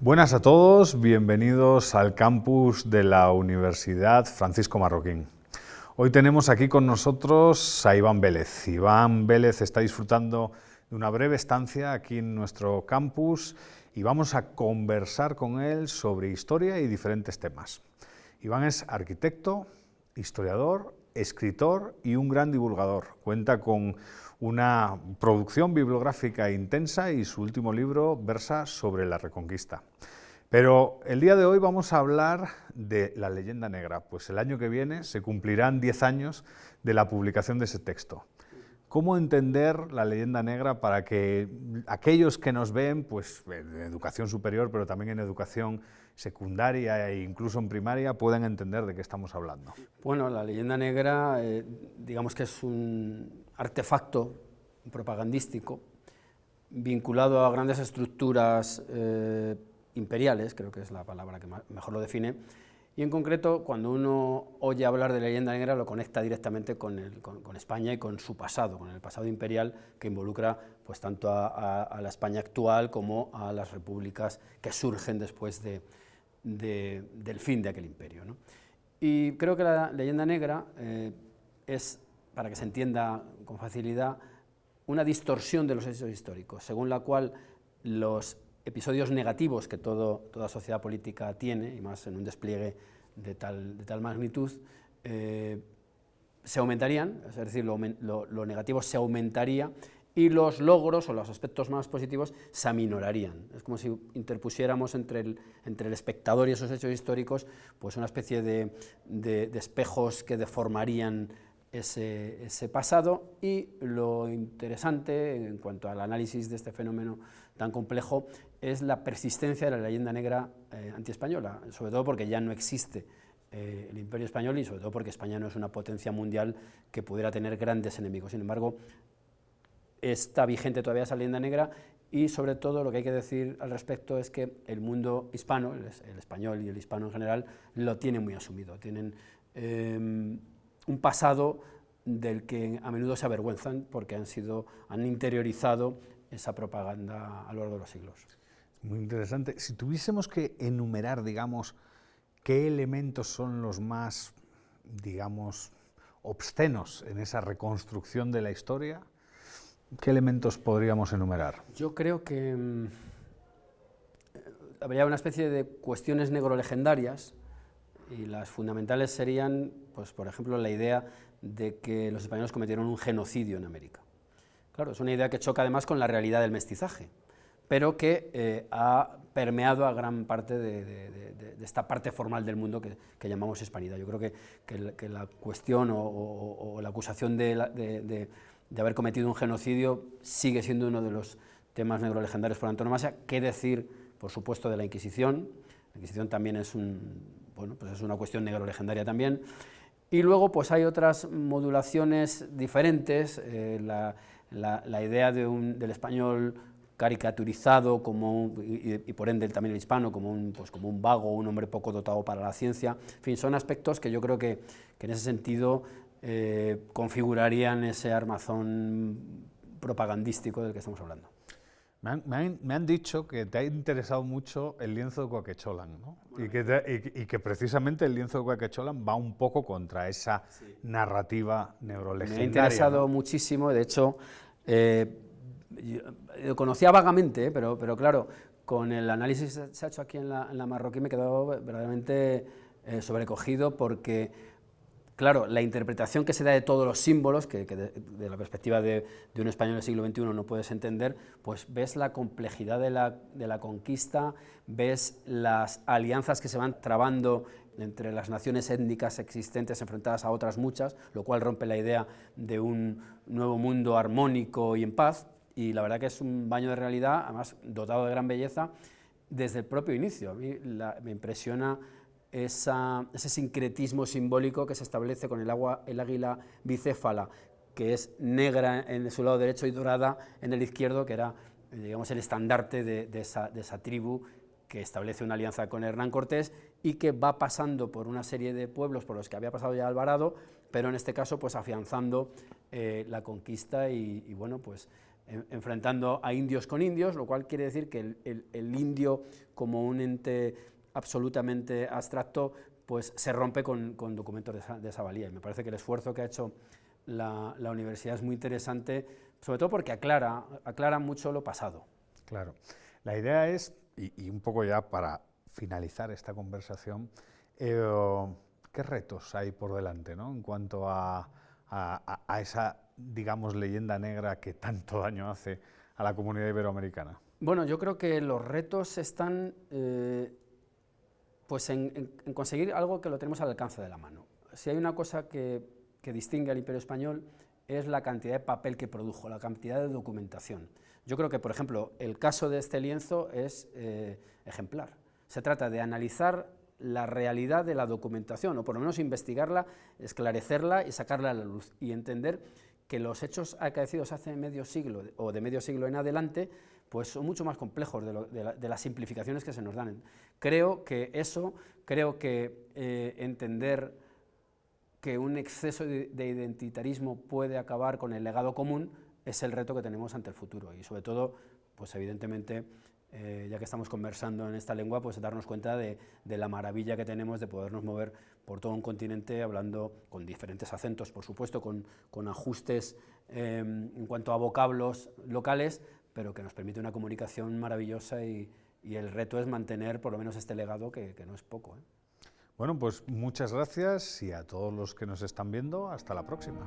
Buenas a todos, bienvenidos al campus de la Universidad Francisco Marroquín. Hoy tenemos aquí con nosotros a Iván Vélez. Iván Vélez está disfrutando de una breve estancia aquí en nuestro campus y vamos a conversar con él sobre historia y diferentes temas. Iván es arquitecto, historiador, escritor y un gran divulgador. Cuenta con una producción bibliográfica intensa y su último libro versa sobre la Reconquista. Pero el día de hoy vamos a hablar de La leyenda negra, pues el año que viene se cumplirán 10 años de la publicación de ese texto. ¿Cómo entender la leyenda negra para que aquellos que nos ven, pues en educación superior, pero también en educación secundaria e incluso en primaria, puedan entender de qué estamos hablando? Bueno, la leyenda negra, digamos que es un artefacto propagandístico vinculado a grandes estructuras imperiales, creo que es la palabra que mejor lo define, y en concreto, cuando uno oye hablar de la leyenda negra, lo conecta directamente con España y con su pasado, con el pasado imperial que involucra pues, tanto a la España actual como a las repúblicas que surgen después del fin de aquel imperio, ¿no? Y creo que la leyenda negra es, para que se entienda con facilidad, una distorsión de los hechos históricos, según la cual los episodios negativos que toda sociedad política tiene, y más en un despliegue de tal magnitud, se aumentarían, es decir, lo negativo se aumentaría y los logros o los aspectos más positivos se aminorarían. Es como si interpusiéramos entre el espectador y esos hechos históricos pues una especie de espejos que deformarían ese pasado, y lo interesante en cuanto al análisis de este fenómeno tan complejo es la persistencia de la leyenda negra antiespañola, sobre todo porque ya no existe el Imperio Español y sobre todo porque España no es una potencia mundial que pudiera tener grandes enemigos. Sin embargo, está vigente todavía esa leyenda negra, y sobre todo lo que hay que decir al respecto es que el mundo hispano, el español y el hispano en general, lo tiene muy asumido. Tienen un pasado del que a menudo se avergüenzan porque han interiorizado esa propaganda a lo largo de los siglos. Muy interesante. Si tuviésemos que enumerar, digamos, qué elementos son los más, digamos, obscenos en esa reconstrucción de la historia, ¿qué elementos podríamos enumerar? Yo creo que habría una especie de cuestiones negrolegendarias, y las fundamentales serían, pues, por ejemplo, la idea de que los españoles cometieron un genocidio en América. Claro, es una idea que choca además con la realidad del mestizaje, pero que ha permeado a gran parte de esta parte formal del mundo que llamamos hispanidad. Yo creo que la cuestión o la acusación de haber cometido un genocidio sigue siendo uno de los temas negrolegendarios por antonomasia. ¿Qué decir, por supuesto, de la Inquisición? La Inquisición también es es una cuestión negrolegendaria también. Y luego pues hay otras modulaciones diferentes, la idea del español caricaturizado y por ende también el hispano como un vago, un hombre poco dotado para la ciencia. En fin, son aspectos que yo creo que en ese sentido configurarían ese armazón propagandístico del que estamos hablando. Me han dicho que te ha interesado mucho el lienzo de Quequecholan, ¿no? Y que precisamente el lienzo de Quequecholan va un poco contra esa narrativa neurolegendaria. Me ha interesado muchísimo, de hecho, lo conocía vagamente, pero claro, con el análisis que se ha hecho aquí en la Marroquín me he quedado verdaderamente sobrecogido, porque claro, la interpretación que se da de todos los símbolos, que de la perspectiva de un español del siglo XXI no puedes entender, pues ves la complejidad de la conquista, ves las alianzas que se van trabando entre las naciones étnicas existentes enfrentadas a otras muchas, lo cual rompe la idea de un nuevo mundo armónico y en paz, y la verdad que es un baño de realidad, además dotado de gran belleza, desde el propio inicio. A mí me impresiona ese sincretismo simbólico que se establece con el águila bicéfala, que es negra en su lado derecho y dorada en el izquierdo, que era, digamos, el estandarte de esa tribu que establece una alianza con Hernán Cortés y que va pasando por una serie de pueblos por los que había pasado ya Alvarado, pero en este caso pues afianzando la conquista y bueno, pues enfrentando a indios con indios, lo cual quiere decir que el indio como un ente absolutamente abstracto pues se rompe con documentos de esa valía. Y me parece que el esfuerzo que ha hecho la universidad es muy interesante, sobre todo porque aclara mucho lo pasado. Claro. La idea es, y un poco ya para finalizar esta conversación, ¿qué retos hay por delante, ¿no?, en cuanto a esa, digamos, leyenda negra que tanto daño hace a la comunidad iberoamericana? Bueno, yo creo que los retos están pues en conseguir algo que lo tenemos al alcance de la mano. Si hay una cosa que distingue al Imperio Español es la cantidad de papel que produjo, la cantidad de documentación. Yo creo que, por ejemplo, el caso de este lienzo es ejemplar. Se trata de analizar la realidad de la documentación, o por lo menos investigarla, esclarecerla y sacarla a la luz, y entender que los hechos acaecidos hace medio siglo o de medio siglo en adelante pues son mucho más complejos de las simplificaciones que se nos dan. Creo que entender que un exceso de identitarismo puede acabar con el legado común es el reto que tenemos ante el futuro, y sobre todo, pues evidentemente, ya que estamos conversando en esta lengua, pues darnos cuenta de la maravilla que tenemos de podernos mover por todo un continente hablando con diferentes acentos, por supuesto, con ajustes en cuanto a vocablos locales, pero que nos permite una comunicación maravillosa, y el reto es mantener por lo menos este legado que no es poco, ¿eh? Bueno, pues muchas gracias, y a todos los que nos están viendo, hasta la próxima.